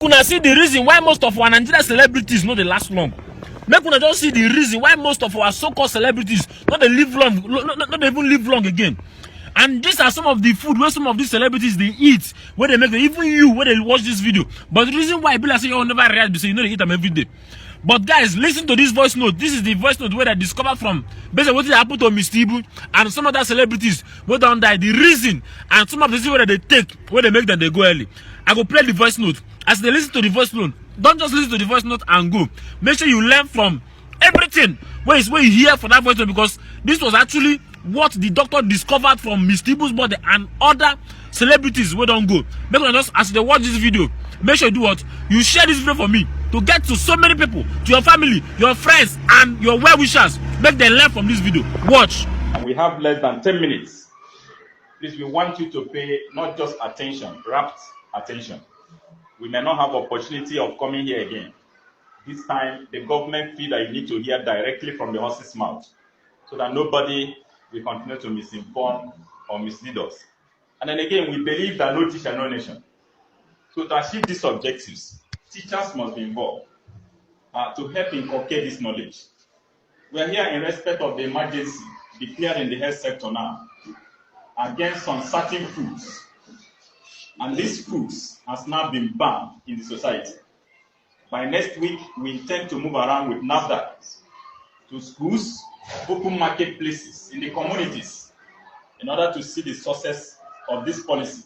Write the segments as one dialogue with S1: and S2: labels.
S1: Una see the reason why most of our Nigerian celebrities no dey last long. Make una just see the reason why most of our so-called celebrities no dey live long, not even live long again. And these are some of the food where some of these celebrities they eat, where they make them, even you when they watch this video. But the reason why people say you never react because you know they eat them every day. But guys, listen to this voice note. This is the voice note where I discovered from based on what happened to Mr. Ibu and some other celebrities who don't die. The reason and some of the things where they take, where they make them they go early. I go play the voice note. As they listen to the voice note, don't just listen to the voice note and go. Make sure you learn from everything where you hear for that voice note, because this was actually what the doctor discovered from Mr. Ibu's body and other celebrities who don't go. Make sure just as they watch this video, make sure you do what? You share this video for me to get to so many people, to your family, your friends, and your well-wishers. Make them learn from this video. Watch.
S2: We have less than 10 minutes. Please, we want you to pay not just attention, rapt attention. We may not have opportunity of coming here again. This time, the government feel that you need to hear directly from the horse's mouth, so that nobody will continue to misinform or mislead us. And then again, we believe that no teacher, no nation. So to achieve these objectives, teachers must be involved to help inculcate this knowledge. We are here in respect of the emergency declared in the health sector now against some certain foods. And these foods has now been banned in the society. By next week, we intend to move around with NAFDAC to schools, open marketplaces in the communities in order to see the success of this policy.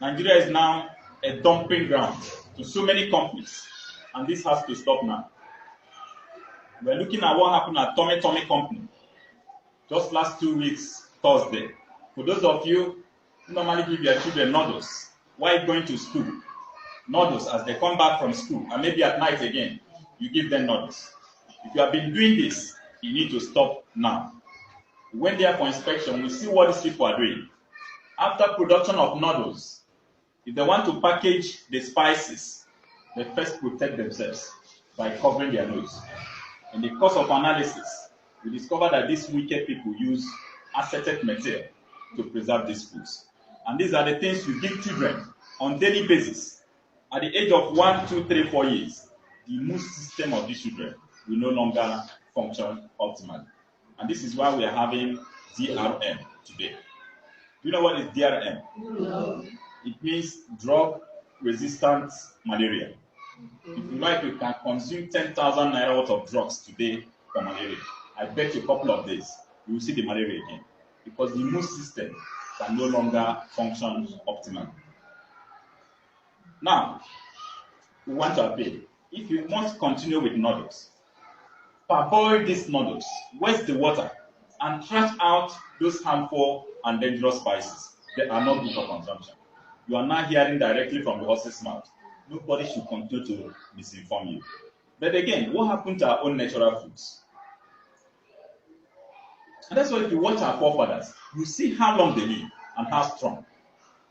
S2: Nigeria is now a dumping ground to so many companies, and this has to stop now. We're looking at what happened at Tommy Company just last 2 weeks, Thursday. For those of you who normally give your children noodles while going to school, noodles as they come back from school, and maybe at night again, you give them noodles. If you have been doing this, you need to stop now. We went there for inspection, we see what these people are doing. After production of noodles, if they want to package the spices, they first protect themselves by covering their nose. In the course of analysis, we discovered that these wicked people use acetate material to preserve these foods. And these are the things you give children on daily basis. At the age of 1, 2, 3, 4 years, the immune system of these children will no longer function optimally. And this is why we are having DRM today. Do you know what is DRM? No. It means drug-resistant malaria. If you like, you can consume 10,000 naira worth of drugs today for malaria. I bet you a couple of days, you will see the malaria again. Because the immune system can no longer function optimally. Now, we want to appeal. If you must continue with noodles, parboil these noodles, waste the water, and trash out those harmful and dangerous spices. They are not good for consumption. You are now hearing directly from the horse's mouth. Nobody should continue to misinform you. But again, what happened to our own natural foods? And that's why if you watch our forefathers, you see how long they live and how strong.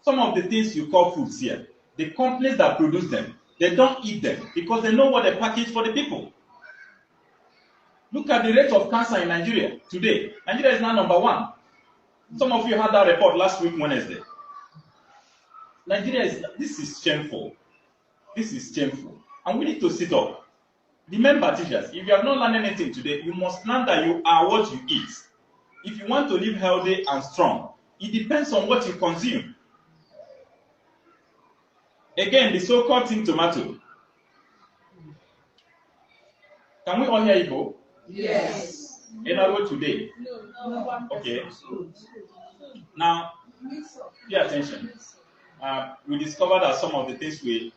S2: Some of the things you call foods here, the companies that produce them, they don't eat them because they know what they package for the people. Look at the rate of cancer in Nigeria today. Nigeria is now number 1. Some of you had that report last week, Wednesday. This is shameful. This is shameful. And we need to sit up. Remember, teachers, if you have not learned anything today, you must learn that you are what you eat. If you want to live healthy and strong, it depends on what you consume. Again, the so-called tin tomato. Can we all hear Igbo?
S3: Yes.
S2: In other words, today.
S3: No.
S2: Okay. Now, pay attention. We discovered that some of the things we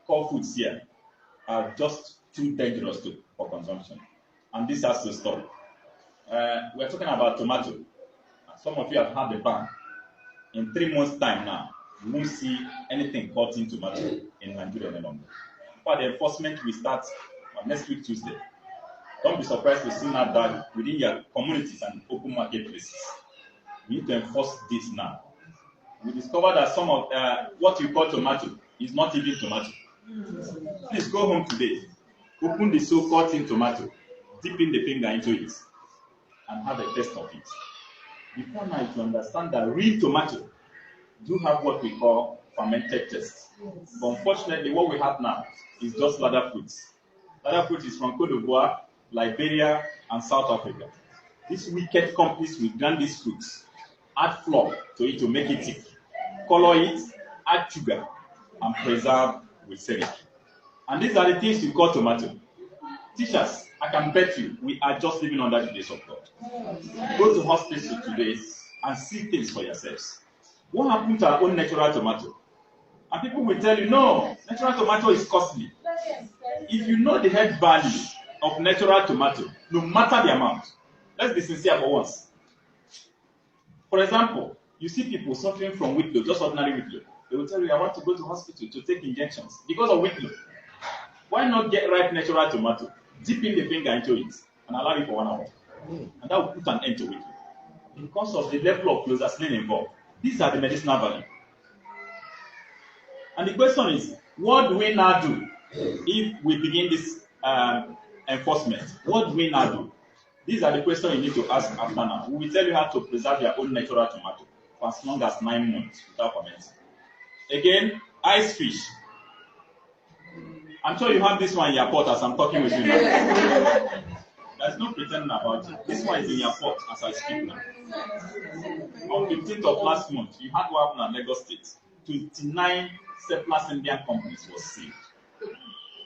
S2: call foods here are just too dangerous for consumption. And this has to stop. We're talking about tomato. Some of you have had the ban. In 3 months' time now, you won't see anything called tin tomato in Nigeria any longer. But the enforcement will start next week, Tuesday. Don't be surprised to see now that within your communities and open marketplaces. We need to enforce this now. We discovered that some of what you call tomato is not even tomato. Please go home today. Open the so-called tin tomato, dip in the finger into it, and have a taste of it. Before now, you understand that real tomato do have what we call fermented taste. But unfortunately, what we have now is just ladder fruits. Ladder fruit is from Cote d'Ivoire, Liberia, and South Africa. These wicked companies will grind these fruits, add flour to it to make it thick, color it, add sugar, and preserve with syrup. And these are the things you call tomato. Teachers, I can bet you, we are just living under the grace of God. Go to hospital today and see things for yourselves. What happened to our own natural tomato? And people will tell you, no, natural tomato is costly. If you know the head value of natural tomato, no matter the amount, let's be sincere for once. For example, you see people suffering from weight loss, just ordinary weight loss. They will tell you, I want to go to hospital to take injections because of weight loss. Why not get ripe natural tomato, dip in the finger into it, and allow it for 1 hour? And that will put an end to weight loss. Because of the level of clorazine involved. These are the medicinal value. And the question is, what do we now do if we begin this enforcement? What do we now do? These are the questions you need to ask after now. We will tell you how to preserve your own natural tomato for as long as 9 months without fermenting. Again, ice fish. I'm sure you have this one in your pot as I'm talking with you now. There's no pretending about it. This one is in your pot as I speak now. On 15th of last month, you had what happened at Lagos State. 29 surplus Indian companies were sealed.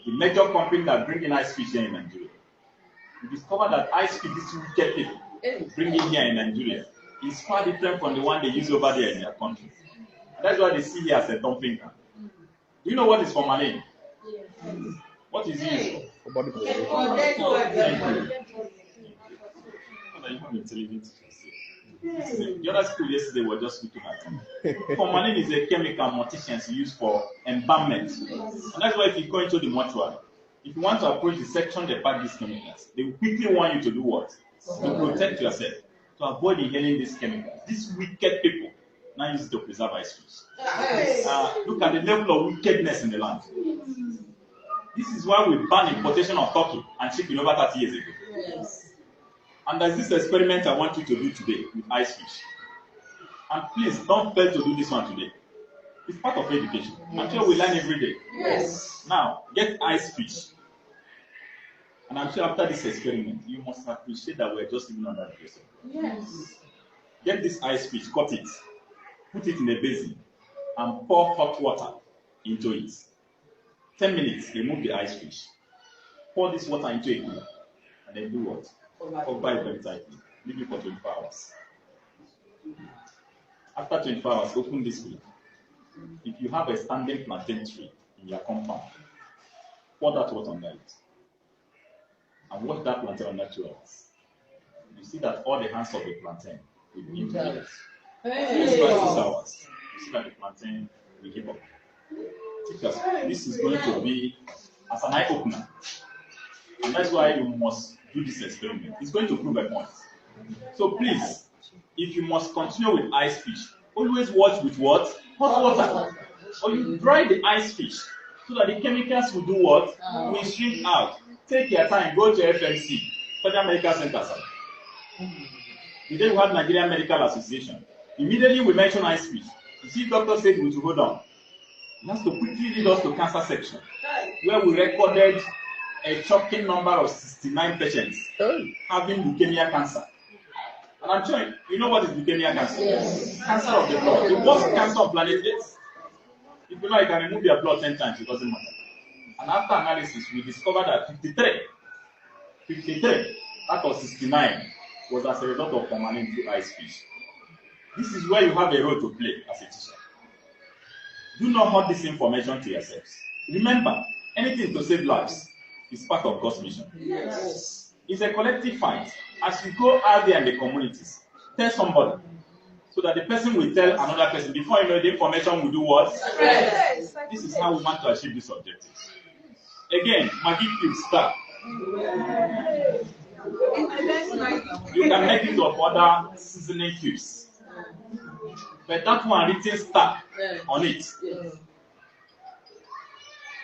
S2: The major company that bring in ice fish here in Nigeria. We discovered that ice fish, this wicked people bring in here in Nigeria, is far different from the one they use over there in their country. And that's why they see here as a dumping ground. Do you know what is formalin? What is it? The other school yesterday were just looking at it. Formalin is a chemical morticians use for embalmment. And that's why if you go into the mortuary, if you want to approach the section they pack these chemicals, they will quickly want you to do what? To protect yourself, to avoid inhaling these chemicals. These wicked people now use it to preserve ice fish. Look at the level of wickedness in the land. This is why we banned importation of turkey and chicken over 30 years ago. Yes. And there's this experiment I want you to do today with ice fish. And please don't fail to do this one today. It's part of education. I'm sure we learn every day. Yes. Now, get ice fish. And I'm sure after this experiment, you must appreciate that we're just living under the grace of God. Yes. Get this ice fish, cut it, put it in a basin, and pour hot water into it. 10 minutes, remove the ice fish. Pour this water into a cooler. And then do what? Cover it very tightly. Leave it for 24 hours. After 24 hours, open this cooler. If you have a standing plantain tree in your compound, pour that water under it. And watch that plantain under 2 hours. You see that all the hands of the plantain will begin to melt. After 6 hours, you see that the plantain will give up. Teachers, this is going to be as an eye-opener. And that's why you must do this experiment. It's going to prove a point. So please, if you must continue with ice fish, always watch with what? Hot water. Or you dry the ice fish so that the chemicals will do what? Will shrink out. Take your time, go to FMC, Federal Medical Center. The day we had Nigerian Medical Association, immediately we mentioned ice fish. You see, doctor said we should go down. He has to quickly lead us to cancer section, where we recorded a shocking number of 69 patients having leukemia cancer. And I'm sure you know what is leukemia cancer? Yes. Cancer of the blood. The worst cancer on planet Earth. If you know, you can remove your blood 10 times, it doesn't matter. And after analysis, we discovered that 53 out of 69 was as a result of formalin through ice fish. This is where you have a role to play as a teacher. Do not hold this information to yourselves. Remember, anything to save lives is part of God's mission. Yes. It's a collective fight. As you go out there in the communities, tell somebody so that the person will tell another person. Before you know, the information will do what? Yes. This is how we want to achieve this objective. Again, Maggi cubes start. You can make use of other seasoning cubes. But that one written star on it.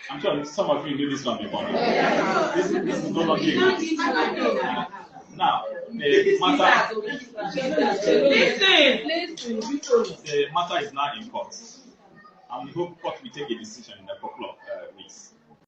S2: I'm sure some of you knew this one before. This is no longer good. Now, the matter is now in court. and we hope court will take a decision in a couple of weeks.